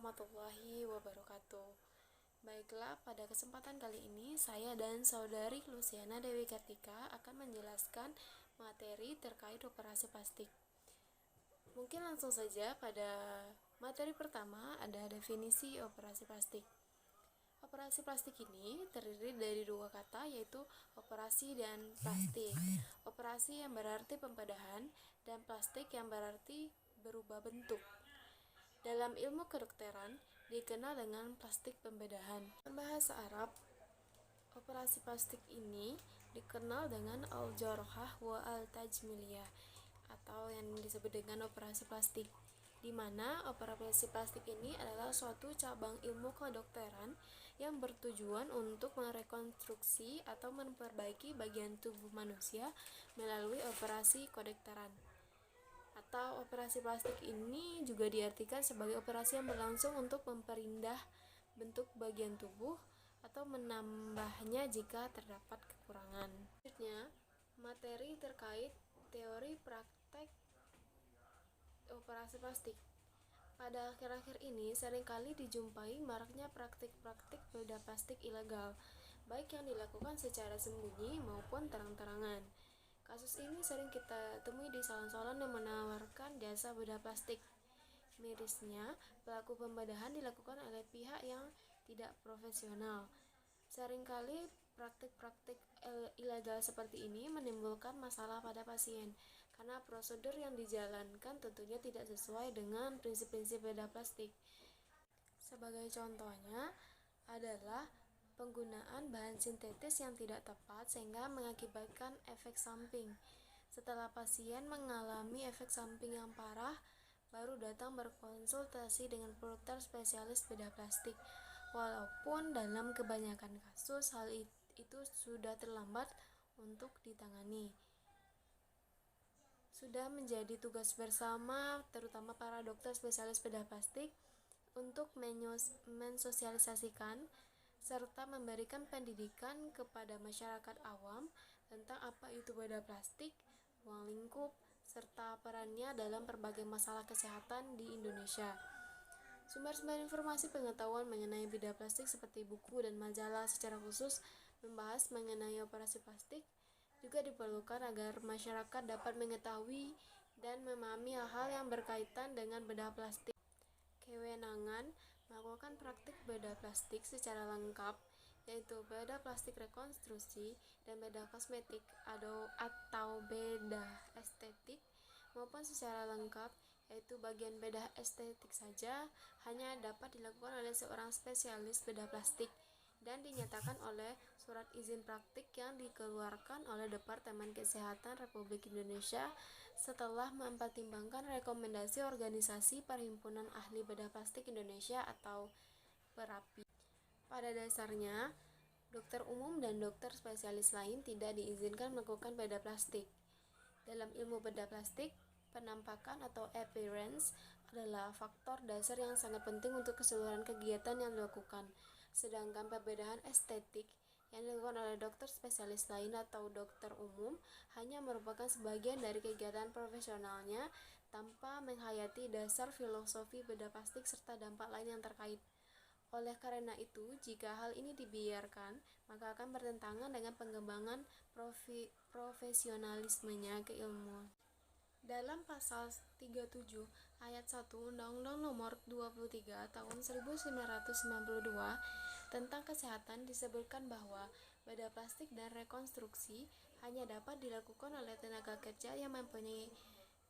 warahmatullahi wabarakatuh. Baiklah, pada kesempatan kali ini saya dan saudari Luciana Dewi Kartika akan menjelaskan materi terkait operasi plastik. Mungkin langsung saja pada materi pertama ada definisi operasi plastik. Operasi plastik ini terdiri dari dua kata, yaitu operasi dan plastik. Operasi yang berarti pembedahan dan plastik yang berarti berubah bentuk. Dalam ilmu kedokteran dikenal dengan plastik pembedahan. Dalam bahasa Arab, operasi plastik ini dikenal dengan al-jarhah wa al-tajmiliyah atau yang disebut dengan operasi plastik, di mana operasi plastik ini adalah suatu cabang ilmu kedokteran yang bertujuan untuk merekonstruksi atau memperbaiki bagian tubuh manusia melalui operasi kedokteran. Atau operasi plastik ini juga diartikan sebagai operasi yang berlangsung untuk memperindah bentuk bagian tubuh atau menambahnya jika terdapat kekurangan. Selanjutnya, materi terkait teori praktek operasi plastik. Pada akhir-akhir ini seringkali dijumpai maraknya praktik-praktik bedah plastik ilegal, baik yang dilakukan secara sembunyi maupun terang-terangan. Kasus ini sering kita temui di salon-salon yang menawarkan jasa bedah plastik. Mirisnya, pelaku pembedahan dilakukan oleh pihak yang tidak profesional. Seringkali praktik-praktik ilegal seperti ini menimbulkan masalah pada pasien, karena prosedur yang dijalankan tentunya tidak sesuai dengan prinsip-prinsip bedah plastik. Sebagai contohnya adalah penggunaan bahan sintetis yang tidak tepat sehingga mengakibatkan efek samping. Setelah pasien mengalami efek samping yang parah, baru datang berkonsultasi dengan dokter spesialis bedah plastik. Walaupun dalam kebanyakan kasus hal itu sudah terlambat untuk ditangani. Sudah menjadi tugas bersama terutama para dokter spesialis bedah plastik untuk mensosialisasikan serta memberikan pendidikan kepada masyarakat awam tentang apa itu bedah plastik, ruang lingkup, serta perannya dalam berbagai masalah kesehatan di Indonesia. Sumber-sumber informasi pengetahuan mengenai bedah plastik seperti buku dan majalah secara khusus membahas mengenai operasi plastik juga diperlukan agar masyarakat dapat mengetahui dan memahami hal-hal yang berkaitan dengan bedah plastik. Kewenangan melakukan praktik bedah plastik secara lengkap, yaitu bedah plastik rekonstruksi dan bedah kosmetik atau bedah estetik, maupun secara lengkap, yaitu bagian bedah estetik saja, hanya dapat dilakukan oleh seorang spesialis bedah plastik dan dinyatakan oleh surat izin praktik yang dikeluarkan oleh Departemen Kesehatan Republik Indonesia setelah mempertimbangkan rekomendasi Organisasi Perhimpunan Ahli Bedah Plastik Indonesia atau PERAPI. Pada dasarnya, dokter umum dan dokter spesialis lain tidak diizinkan melakukan bedah plastik. Dalam ilmu bedah plastik, penampakan atau appearance adalah faktor dasar yang sangat penting untuk keseluruhan kegiatan yang dilakukan. Sedangkan pembedahan estetik yang dilakukan oleh dokter spesialis lain atau dokter umum hanya merupakan sebagian dari kegiatan profesionalnya tanpa menghayati dasar filosofi bedah plastik serta dampak lain yang terkait. Oleh karena itu, jika hal ini dibiarkan, maka akan bertentangan dengan pengembangan profesionalismenya keilmuan. Dalam pasal 37 ayat 1 Undang-Undang Nomor 23 Tahun 1992 tentang kesehatan disebutkan bahwa bedah plastik dan rekonstruksi hanya dapat dilakukan oleh tenaga kerja yang mempunyai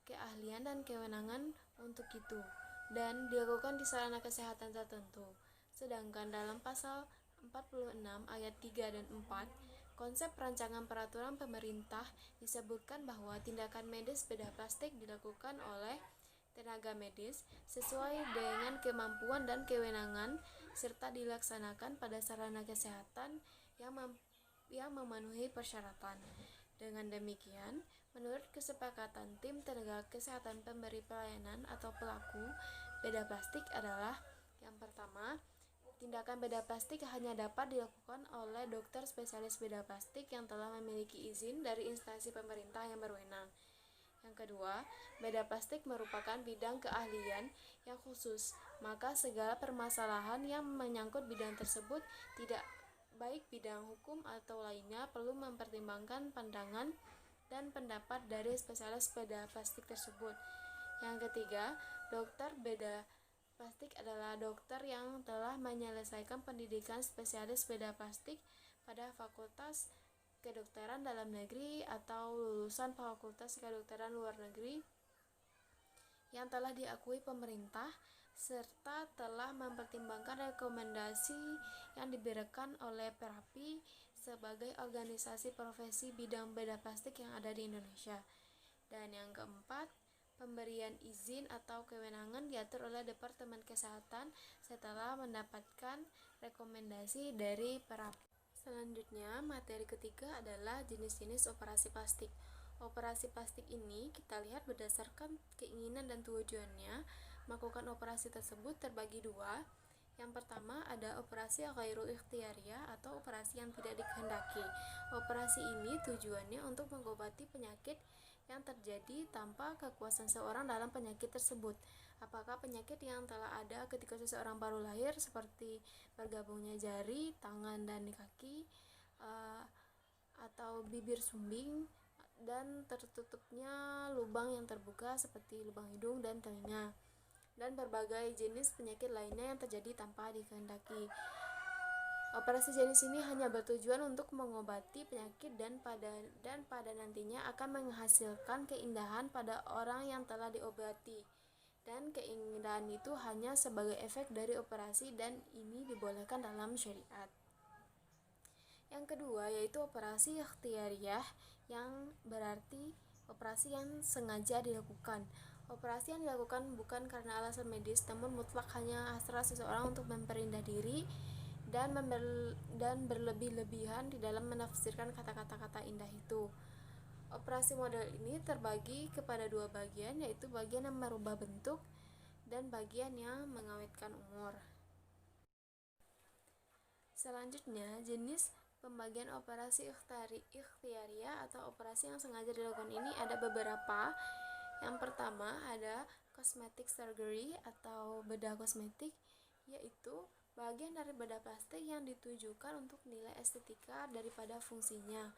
keahlian dan kewenangan untuk itu dan dilakukan di sarana kesehatan tertentu. Sedangkan dalam pasal 46 ayat 3 dan 4 konsep rancangan peraturan pemerintah disebutkan bahwa tindakan medis bedah plastik dilakukan oleh tenaga medis sesuai dengan kemampuan dan kewenangan serta dilaksanakan pada sarana kesehatan yang memenuhi persyaratan. Dengan demikian, menurut kesepakatan tim tenaga kesehatan pemberi pelayanan atau pelaku bedah plastik adalah yang pertama, tindakan bedah plastik hanya dapat dilakukan oleh dokter spesialis bedah plastik yang telah memiliki izin dari instansi pemerintah yang berwenang. Yang kedua, bedah plastik merupakan bidang keahlian yang khusus, maka segala permasalahan yang menyangkut bidang tersebut, tidak baik bidang hukum atau lainnya, perlu mempertimbangkan pandangan dan pendapat dari spesialis bedah plastik tersebut. Yang ketiga, dokter bedah plastik adalah dokter yang telah menyelesaikan pendidikan spesialis bedah plastik pada Fakultas Kedokteran Dalam Negeri atau lulusan Fakultas Kedokteran Luar Negeri yang telah diakui pemerintah serta telah mempertimbangkan rekomendasi yang diberikan oleh PERAPI sebagai organisasi profesi bidang bedah plastik yang ada di Indonesia. Dan yang keempat, pemberian izin atau kewenangan diatur oleh Departemen Kesehatan setelah mendapatkan rekomendasi dari PERAPI. Selanjutnya, materi ketiga adalah jenis-jenis operasi plastik. Operasi plastik ini kita lihat berdasarkan keinginan dan tujuannya. Melakukan operasi tersebut terbagi dua. Yang pertama ada operasi ghairu ikhtiyariyah atau operasi yang tidak dikehendaki. Operasi ini tujuannya untuk mengobati penyakit yang terjadi tanpa kekuasaan seorang dalam penyakit tersebut. Apakah penyakit yang telah ada ketika seseorang baru lahir seperti bergabungnya jari, tangan, dan kaki, atau bibir sumbing, dan tertutupnya lubang yang terbuka seperti lubang hidung dan telinga, dan berbagai jenis penyakit lainnya yang terjadi tanpa dikehendaki. Operasi jenis ini hanya bertujuan untuk mengobati penyakit dan pada nantinya akan menghasilkan keindahan pada orang yang telah diobati. Dan keindahan itu hanya sebagai efek dari operasi dan ini dibolehkan dalam syariat. Yang kedua yaitu operasi ikhtiyariyah, yang berarti operasi yang sengaja dilakukan. Operasi yang dilakukan bukan karena alasan medis, namun mutlak hanya hasrat seseorang untuk memperindah diri dan berlebih-lebihan di dalam menafsirkan kata-kata indah itu. Operasi model ini terbagi kepada dua bagian, yaitu bagian yang merubah bentuk dan bagian yang mengawetkan umur. Selanjutnya, jenis pembagian operasi ikhtiyariyah atau operasi yang sengaja dilakukan ini ada beberapa. Yang pertama ada cosmetic surgery atau bedah kosmetik, yaitu bagian dari bedah plastik yang ditujukan untuk nilai estetika daripada fungsinya.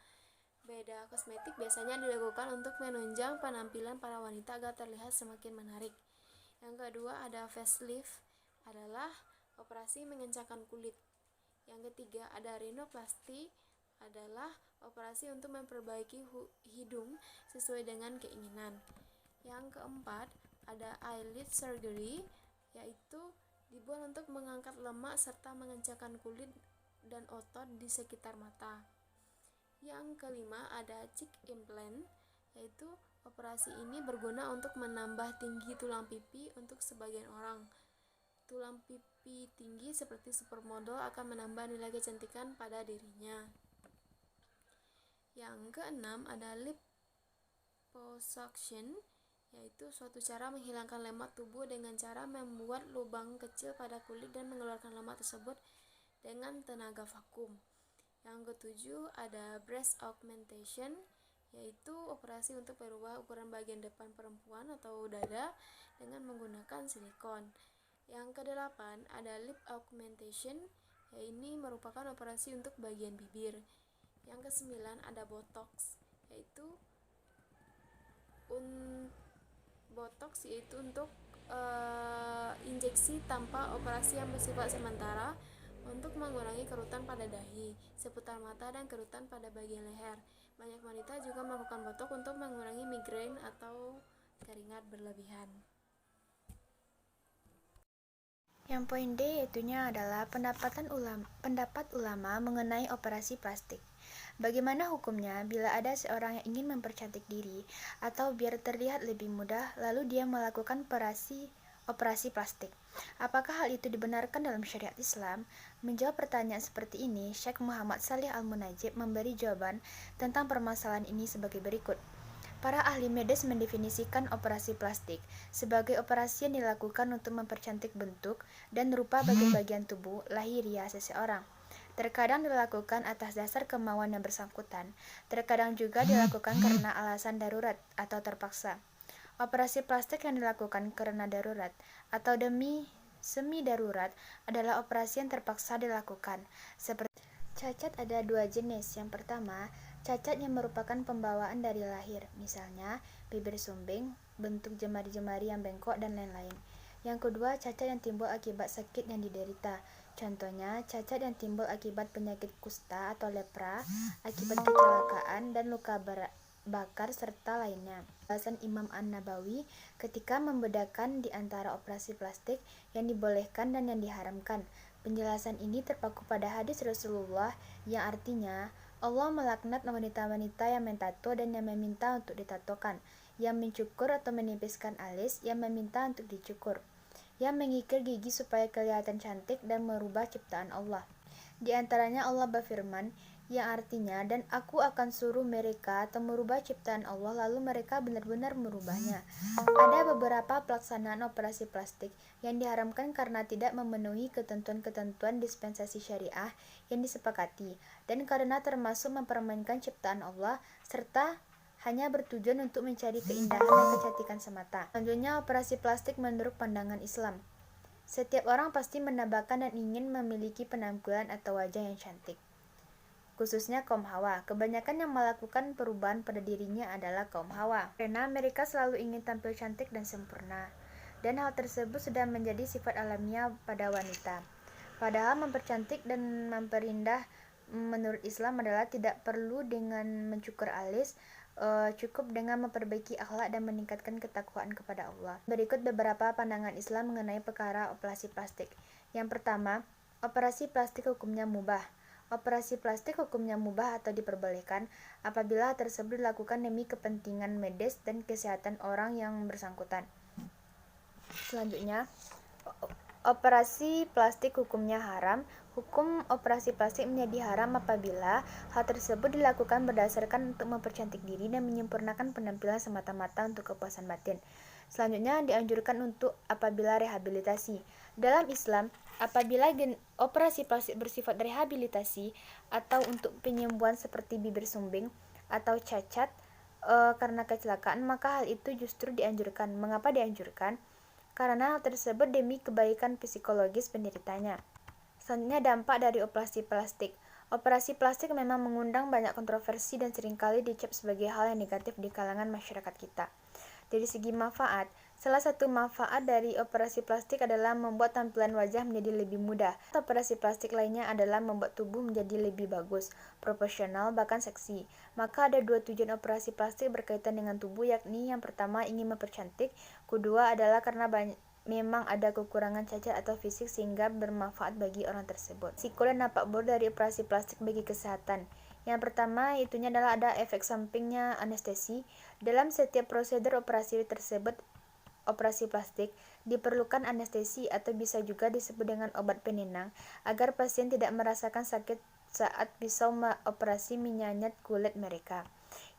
Bedah kosmetik biasanya dilakukan untuk menunjang penampilan para wanita agar terlihat semakin menarik. Yang kedua ada facelift, adalah operasi mengencangkan kulit. Yang ketiga ada rhinoplasty, adalah operasi untuk memperbaiki hidung sesuai dengan keinginan. Yang keempat ada eyelid surgery, yaitu dibuat untuk mengangkat lemak serta mengencangkan kulit dan otot di sekitar mata. Yang kelima ada cheek implant, yaitu operasi ini berguna untuk menambah tinggi tulang pipi untuk sebagian orang. Tulang pipi tinggi seperti supermodel akan menambah nilai kecantikan pada dirinya. Yang keenam ada liposuction, yaitu suatu cara menghilangkan lemak tubuh dengan cara membuat lubang kecil pada kulit dan mengeluarkan lemak tersebut dengan tenaga vakum. Yang ketujuh ada breast augmentation, yaitu operasi untuk merubah ukuran bagian depan perempuan atau dada dengan menggunakan silikon. Yang kedelapan ada lip augmentation, ini merupakan operasi untuk bagian bibir. Yang kesembilan ada botox, yaitu untuk injeksi tanpa operasi yang bersifat sementara untuk mengurangi kerutan pada dahi, seputar mata, dan kerutan pada bagian leher. Banyak wanita juga melakukan botox untuk mengurangi migrain atau keringat berlebihan. Yang poin D yaitunya adalah pendapat ulama mengenai operasi plastik. Bagaimana hukumnya bila ada seorang yang ingin mempercantik diri atau biar terlihat lebih mudah lalu dia melakukan operasi plastik? Apakah hal itu dibenarkan dalam syariat Islam? Menjawab pertanyaan seperti ini, Syekh Muhammad Shalih Al-Munajjib memberi jawaban tentang permasalahan ini sebagai berikut. Para ahli medis mendefinisikan operasi plastik sebagai operasi yang dilakukan untuk mempercantik bentuk dan rupa bagian-bagian tubuh lahiriah seseorang. Terkadang dilakukan atas dasar kemauan yang bersangkutan, terkadang juga dilakukan karena alasan darurat atau terpaksa. Operasi plastik yang dilakukan karena darurat atau semi darurat adalah operasi yang terpaksa dilakukan. Seperti cacat ada dua jenis. Yang pertama, cacat yang merupakan pembawaan dari lahir, misalnya bibir sumbing, bentuk jemari-jemari yang bengkok, dan lain-lain. Yang kedua, cacat yang timbul akibat sakit yang diderita. Contohnya, cacat yang timbul akibat penyakit kusta atau lepra, akibat kecelakaan dan luka bakar, serta lainnya. Alasan Imam An-Nabawi ketika membedakan di antara operasi plastik yang dibolehkan dan yang diharamkan. Penjelasan ini terpaku pada hadis Rasulullah yang artinya, Allah melaknat wanita-wanita yang mentato dan yang meminta untuk ditatokan, yang mencukur atau menipiskan alis, yang meminta untuk dicukur, yang mengikir gigi supaya kelihatan cantik dan merubah ciptaan Allah. Di antaranya Allah berfirman, yang artinya, dan aku akan suruh mereka atau merubah ciptaan Allah, lalu mereka benar-benar merubahnya. Ada beberapa pelaksanaan operasi plastik yang diharamkan karena tidak memenuhi ketentuan-ketentuan dispensasi syariah yang disepakati, dan karena termasuk mempermainkan ciptaan Allah, serta hanya bertujuan untuk mencari keindahan dan kecantikan semata. Selanjutnya, operasi plastik menurut pandangan Islam. Setiap orang pasti mendambakan dan ingin memiliki penampilan atau wajah yang cantik. Khususnya kaum Hawa. Kebanyakan yang melakukan perubahan pada dirinya adalah kaum Hawa, karena mereka selalu ingin tampil cantik dan sempurna. Dan hal tersebut sudah menjadi sifat alamiah pada wanita. Padahal mempercantik dan memperindah menurut Islam adalah tidak perlu dengan mencukur alis, cukup dengan memperbaiki akhlak dan meningkatkan ketakwaan kepada Allah. Berikut beberapa pandangan Islam mengenai perkara operasi plastik. Yang pertama, operasi plastik hukumnya mubah. Operasi plastik hukumnya mubah atau diperbolehkan apabila tersebut dilakukan demi kepentingan medis dan kesehatan orang yang bersangkutan. Selanjutnya, operasi plastik hukumnya haram. Hukum operasi plastik menjadi haram apabila hal tersebut dilakukan berdasarkan untuk mempercantik diri dan menyempurnakan penampilan semata-mata untuk kepuasan batin. Selanjutnya, dianjurkan untuk apabila rehabilitasi. Dalam Islam, apabila operasi plastik bersifat rehabilitasi atau untuk penyembuhan seperti bibir sumbing atau cacat karena kecelakaan, maka hal itu justru dianjurkan. Mengapa dianjurkan? Karena hal tersebut demi kebaikan psikologis penderitanya. Selanjutnya, dampak dari operasi plastik. Operasi plastik memang mengundang banyak kontroversi dan seringkali dicap sebagai hal yang negatif di kalangan masyarakat kita. Dari segi manfaat, salah satu manfaat dari operasi plastik adalah membuat tampilan wajah menjadi lebih mudah. Operasi plastik lainnya adalah membuat tubuh menjadi lebih bagus, proporsional, bahkan seksi. Maka ada dua tujuan operasi plastik berkaitan dengan tubuh, yakni yang pertama ingin mempercantik, kedua adalah karena memang ada kekurangan cacat atau fisik sehingga bermanfaat bagi orang tersebut. Risiko dan dampak buruk dari operasi plastik bagi kesehatan. Yang pertama itunya adalah ada efek sampingnya anestesi. Dalam setiap prosedur operasi tersebut, operasi plastik, diperlukan anestesi atau bisa juga disebut dengan obat penenang agar pasien tidak merasakan sakit saat pisau operasi menyayat kulit mereka.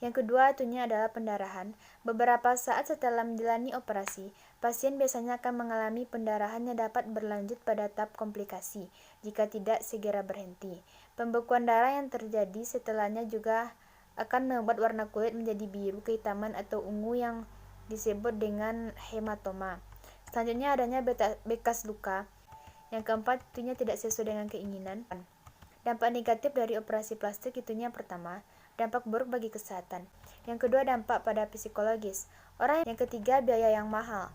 Yang kedua itunya adalah pendarahan. Beberapa saat setelah menjalani operasi, pasien biasanya akan mengalami pendarahan yang dapat berlanjut pada tahap komplikasi jika tidak segera berhenti. Pembekuan darah yang terjadi setelahnya juga akan membuat warna kulit menjadi biru, kehitaman, atau ungu yang disebut dengan hematoma. Selanjutnya adanya bekas luka. Yang keempat itunya tidak sesuai dengan keinginan. Dampak negatif dari operasi plastik itunya pertama, dampak buruk bagi kesehatan. Yang kedua, dampak pada psikologis. Yang ketiga, biaya yang mahal.